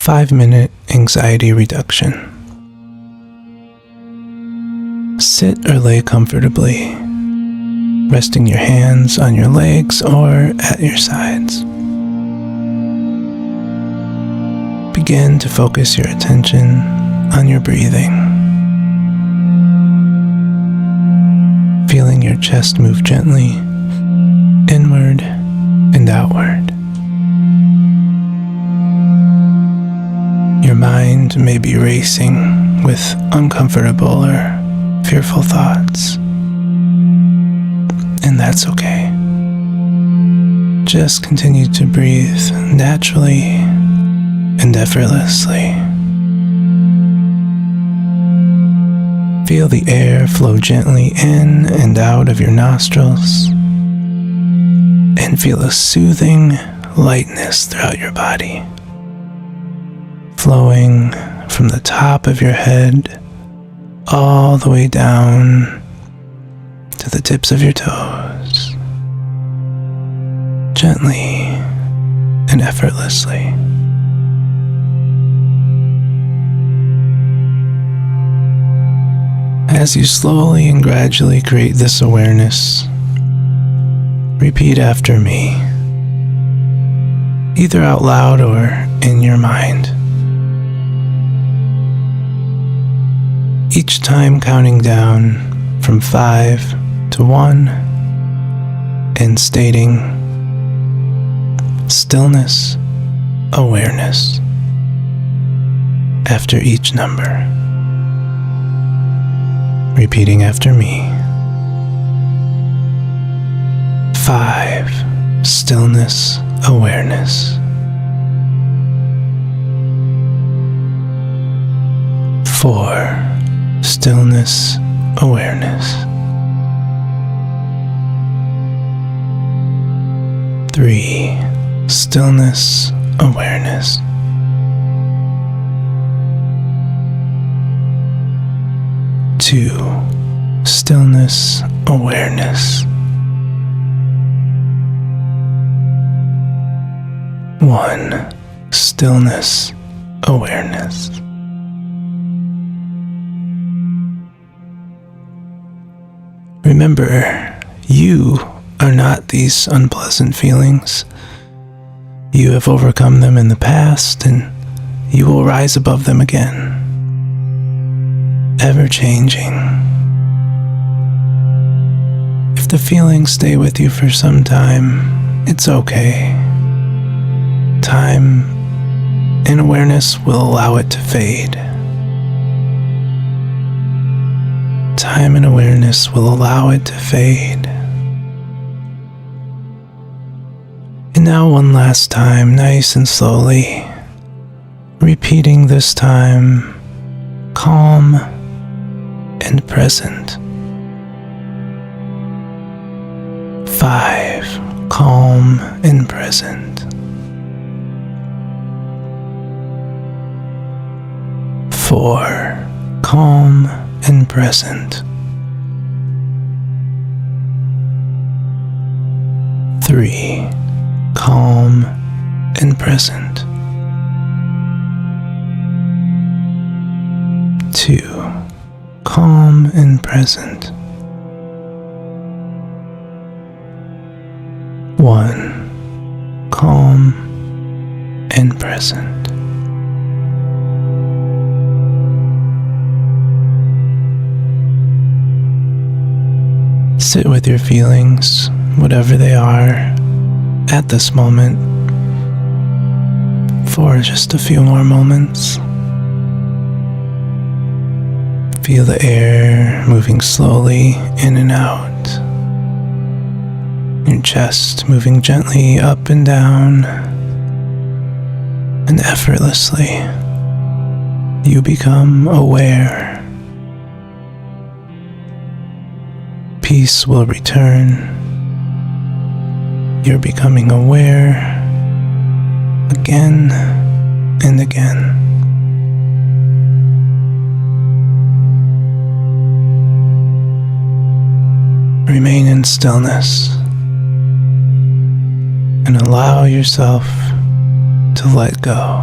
5-minute anxiety reduction. Sit or lay comfortably, resting your hands on your legs or at your sides. Begin to focus your attention on your breathing, feeling your chest move gently inward and outward. Your mind may be racing with uncomfortable or fearful thoughts, and that's okay. Just continue to breathe naturally and effortlessly. Feel the air flow gently in and out of your nostrils, and feel a soothing lightness throughout your body, flowing from the top of your head all the way down to the tips of your toes, gently and effortlessly. As you slowly and gradually create this awareness, repeat after me, either out loud or in your mind. Each time counting down from 5 to 1 and stating stillness, awareness after each number. Repeating after me. 5. Stillness, awareness. 4. Stillness, awareness. 3. Stillness, awareness. 2. Stillness, awareness. 1. Stillness, awareness. Remember, you are not these unpleasant feelings. You have overcome them in the past, and you will rise above them again. Ever changing. If the feelings stay with you for some time, it's okay. Time and awareness will allow it to fade. Time and awareness will allow it to fade. And now one last time, nice and slowly, repeating this time, calm and present. 5. Calm and present. 4. Calm and present. 3. Calm and present. 2. Calm and present. 1. Calm and present. Sit with your feelings, whatever they are, at this moment for just a few more moments. Feel the air moving slowly in and out. Your chest moving gently up and down. And effortlessly, you become aware. Peace will return. You're becoming aware again and again. Remain in stillness and allow yourself to let go.